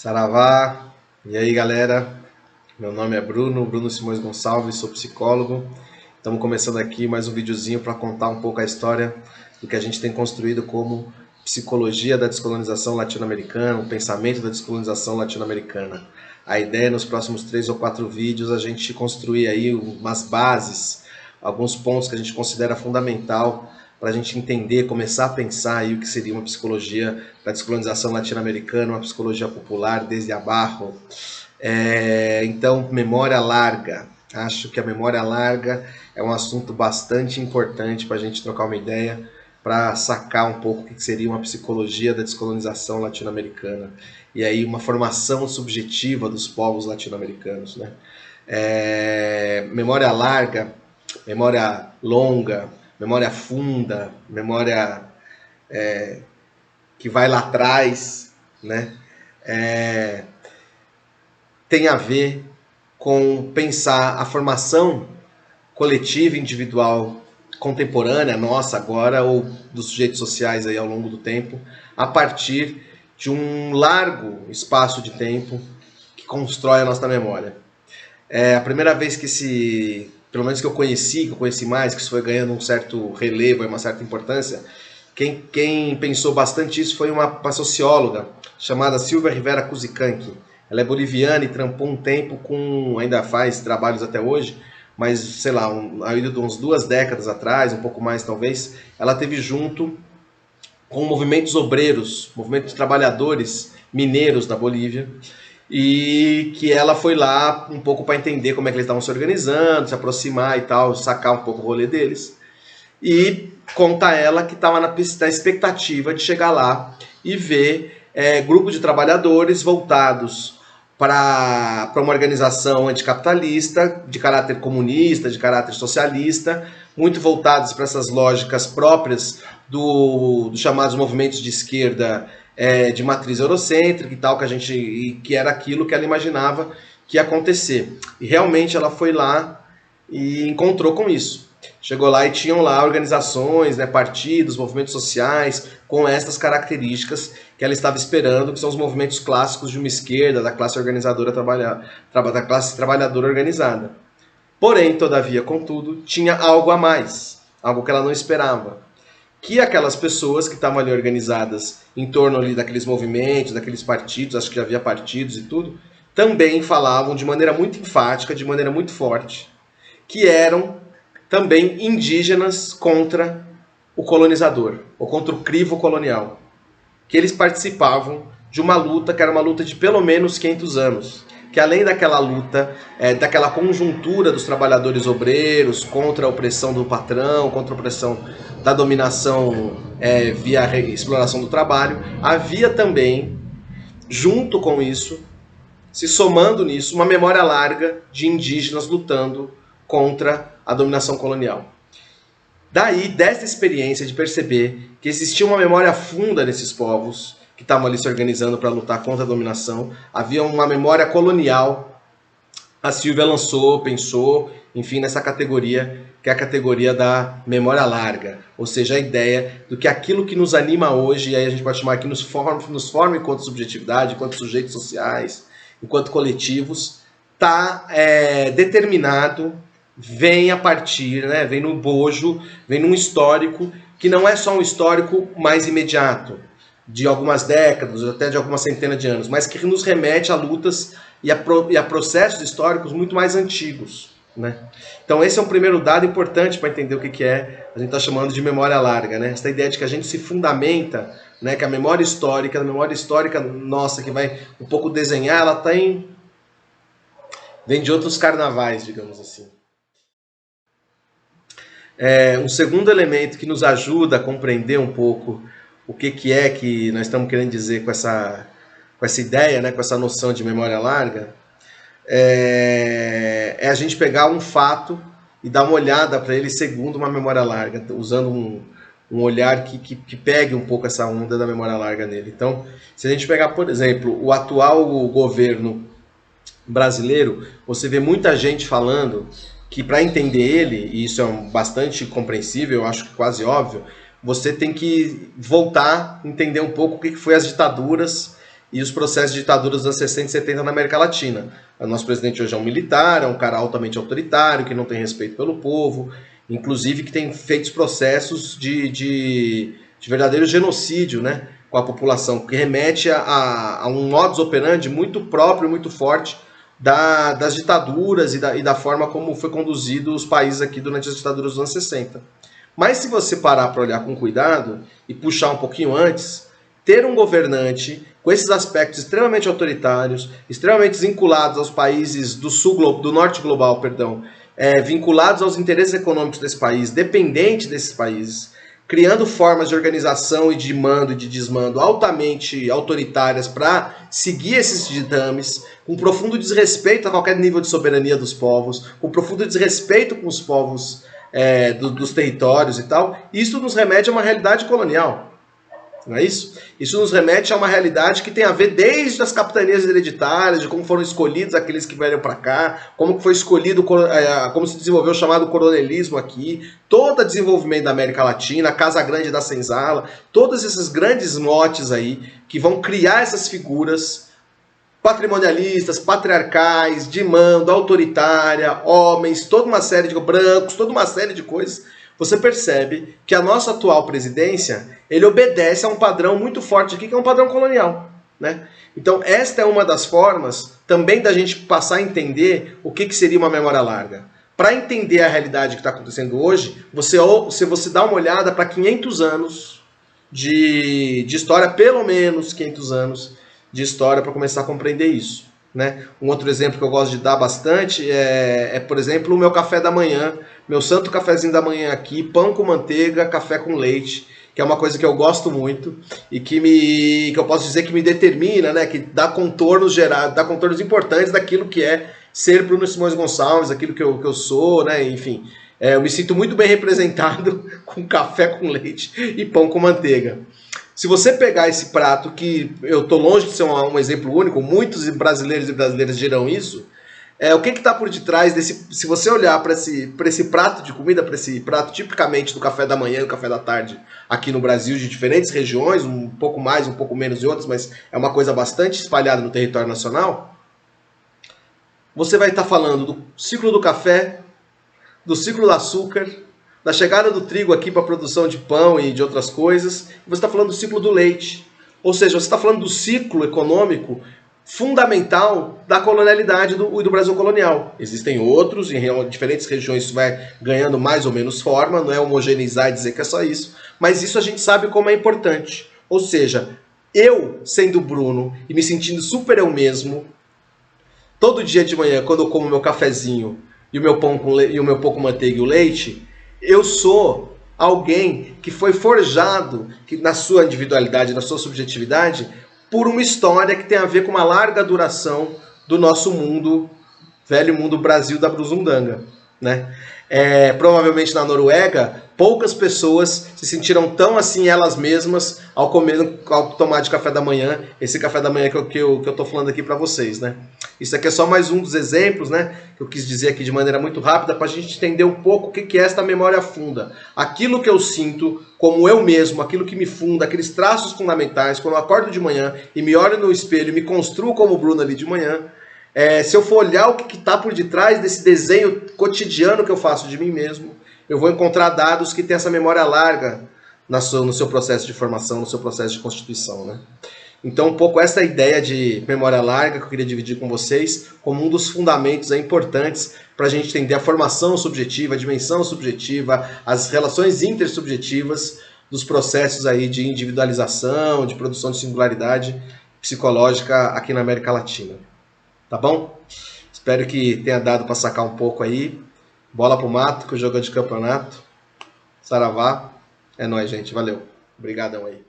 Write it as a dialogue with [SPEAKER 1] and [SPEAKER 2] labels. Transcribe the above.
[SPEAKER 1] Saravá, e aí galera, meu nome é Bruno Simões Gonçalves, sou psicólogo. Estamos começando aqui mais um videozinho para contar um pouco a história do que a gente tem construído como psicologia da descolonização latino-americana, o pensamento da descolonização latino-americana. A ideia é nos próximos 3 ou 4 vídeos a gente construir aí umas bases, alguns pontos que a gente considera fundamental para a gente entender, começar a pensar aí o que seria uma psicologia da descolonização latino-americana, uma psicologia popular desde abaixo. Então, memória larga. Acho que a memória larga é um assunto bastante importante para a gente trocar uma ideia, para sacar um pouco o que seria uma psicologia da descolonização latino-americana. E aí uma formação subjetiva dos povos latino-americanos, né? Memória larga, memória longa, memória funda, memória que vai lá atrás, né? Tem a ver com pensar a formação coletiva e individual contemporânea, nossa agora, ou dos sujeitos sociais aí ao longo do tempo, a partir de um largo espaço de tempo que constrói a nossa memória. A primeira vez que pelo menos que eu conheci mais, que isso foi ganhando um certo relevo, uma certa importância, quem pensou bastante isso foi uma socióloga chamada Silvia Rivera Cusicanqui. Ela é boliviana e trampou um tempo ainda faz trabalhos até hoje, mas sei lá, uns 2 décadas atrás, um pouco mais talvez, ela teve junto com movimentos obreiros, movimentos de trabalhadores mineiros da Bolívia, e que ela foi lá um pouco para entender como é que eles estavam se organizando, se aproximar e tal, sacar um pouco o rolê deles. E conta ela que estava na expectativa de chegar lá e ver grupos de trabalhadores voltados para uma organização anticapitalista, de caráter comunista, de caráter socialista, muito voltados para essas lógicas próprias dos chamados movimentos de esquerda de matriz eurocêntrica e tal, que era aquilo que ela imaginava que ia acontecer. E realmente ela foi lá e encontrou com isso. Chegou lá e tinham lá organizações, partidos, movimentos sociais com essas características que ela estava esperando, que são os movimentos clássicos de uma esquerda, da classe organizadora da classe trabalhadora organizada. Porém, todavia, contudo, tinha algo a mais, algo que ela não esperava, que aquelas pessoas que estavam ali organizadas em torno ali daqueles movimentos, daqueles partidos, acho que já havia partidos e tudo, também falavam de maneira muito enfática, de maneira muito forte, que eram também indígenas contra o colonizador, ou contra o crivo colonial. Que eles participavam de uma luta que era uma luta de pelo menos 500 anos. Que além daquela luta, daquela conjuntura dos trabalhadores obreiros contra a opressão do patrão, contra a opressão da dominação via exploração do trabalho, havia também, junto com isso, se somando nisso, uma memória larga de indígenas lutando contra a dominação colonial. Daí, dessa experiência de perceber que existia uma memória funda nesses povos que estavam ali se organizando para lutar contra a dominação, havia uma memória colonial, a Silvia pensou, enfim, nessa categoria, que é a categoria da memória larga, ou seja, a ideia do que aquilo que nos anima hoje, e aí a gente pode chamar que nos forma enquanto subjetividade, enquanto sujeitos sociais, enquanto coletivos, está determinado, vem a partir, vem no bojo, vem num histórico que não é só um histórico mais imediato, de algumas décadas, até de algumas centenas de anos, mas que nos remete a lutas e a processos históricos muito mais antigos. Então esse é um primeiro dado importante para entender o que a gente está chamando de memória larga. Essa ideia de que a gente se fundamenta, que a memória histórica nossa, que vai um pouco desenhar, ela vem de outros carnavais, digamos assim. Um segundo elemento que nos ajuda a compreender um pouco o que nós estamos querendo dizer com essa ideia, com essa noção de memória larga, é a gente pegar um fato e dar uma olhada para ele segundo uma memória larga, usando um olhar que pegue um pouco essa onda da memória larga nele. Então, se a gente pegar, por exemplo, o atual governo brasileiro, você vê muita gente falando que para entender ele, e isso é bastante compreensível, eu acho que quase óbvio, você tem que voltar, entender um pouco o que foi as ditaduras e os processos de ditadura dos anos 60 e 70 na América Latina. O nosso presidente hoje é um militar, é um cara altamente autoritário, que não tem respeito pelo povo, inclusive que tem feito processos de verdadeiro genocídio, né, com a população, que remete a um modus operandi muito próprio, muito forte das ditaduras e da forma como foi conduzido os países aqui durante as ditaduras dos anos 60. Mas se você parar para olhar com cuidado e puxar um pouquinho antes, ter um governante com esses aspectos extremamente autoritários, extremamente vinculados aos países do norte global, vinculados aos interesses econômicos desse país, dependente desses países, criando formas de organização e de mando e de desmando altamente autoritárias para seguir esses ditames, com profundo desrespeito a qualquer nível de soberania dos povos, com profundo desrespeito com os povos dos territórios e tal, isso nos remete a uma realidade colonial. Não é isso? Isso nos remete a uma realidade que tem a ver desde as capitanias hereditárias, de como foram escolhidos aqueles que vieram para cá, como foi escolhido, como se desenvolveu o chamado coronelismo aqui, todo o desenvolvimento da América Latina, a Casa Grande da Senzala, todos esses grandes motes aí que vão criar essas figuras patrimonialistas, patriarcais, de mando, autoritária, homens, toda uma série de brancos, toda uma série de coisas. Você percebe que a nossa atual presidência, ele obedece a um padrão muito forte aqui, que é um padrão colonial, né? Então, esta é uma das formas também da gente passar a entender o que seria uma memória larga. Para entender a realidade que está acontecendo hoje, você dá uma olhada para 500 anos de história, pelo menos 500 anos de história, para começar a compreender isso, né? Um outro exemplo que eu gosto de dar bastante por exemplo, o meu café da manhã, meu santo cafezinho da manhã aqui, pão com manteiga, café com leite, que é uma coisa que eu gosto muito e que eu posso dizer que me determina, né? Que dá contornos importantes daquilo que é ser Bruno Simões Gonçalves, aquilo que eu sou, né? Enfim, eu me sinto muito bem representado com café com leite e pão com manteiga. Se você pegar esse prato, que eu estou longe de ser um exemplo único, muitos brasileiros e brasileiras dirão isso, o que está por detrás desse... Se você olhar para esse prato de comida, para esse prato tipicamente do café da manhã e do café da tarde aqui no Brasil, de diferentes regiões, um pouco mais, um pouco menos de outras, mas é uma coisa bastante espalhada no território nacional, você vai estar falando do ciclo do café, do ciclo do açúcar, da chegada do trigo aqui para a produção de pão e de outras coisas, você está falando do ciclo do leite. Ou seja, você está falando do ciclo econômico fundamental da colonialidade do Brasil colonial. Existem outros, em diferentes regiões isso vai ganhando mais ou menos forma, não é homogeneizar e dizer que é só isso, mas isso a gente sabe como é importante. Ou seja, eu, sendo Bruno e me sentindo super eu mesmo, todo dia de manhã, quando eu como meu cafezinho e o meu pão com manteiga e o leite, eu sou alguém que foi forjado na sua individualidade, na sua subjetividade, por uma história que tem a ver com uma larga duração do nosso mundo, velho mundo Brasil da Brusundanga, né? Provavelmente na Noruega, poucas pessoas se sentiram tão assim elas mesmas ao tomar de café da manhã, esse café da manhã que eu tô falando aqui para vocês, né? Isso aqui é só mais um dos exemplos, né, que eu quis dizer aqui de maneira muito rápida para a gente entender um pouco o que é esta memória funda. Aquilo que eu sinto como eu mesmo, aquilo que me funda, aqueles traços fundamentais, quando eu acordo de manhã e me olho no espelho e me construo como o Bruno ali de manhã, se eu for olhar o que está por detrás desse desenho cotidiano que eu faço de mim mesmo, eu vou encontrar dados que têm essa memória larga no seu processo de formação, no seu processo de constituição, né? Então, um pouco essa ideia de memória larga que eu queria dividir com vocês como um dos fundamentos importantes para a gente entender a formação subjetiva, a dimensão subjetiva, as relações intersubjetivas dos processos aí de individualização, de produção de singularidade psicológica aqui na América Latina. Tá bom? Espero que tenha dado para sacar um pouco aí. Bola pro mato, que o jogo é de campeonato. Saravá. É nóis, gente. Valeu. Obrigadão aí.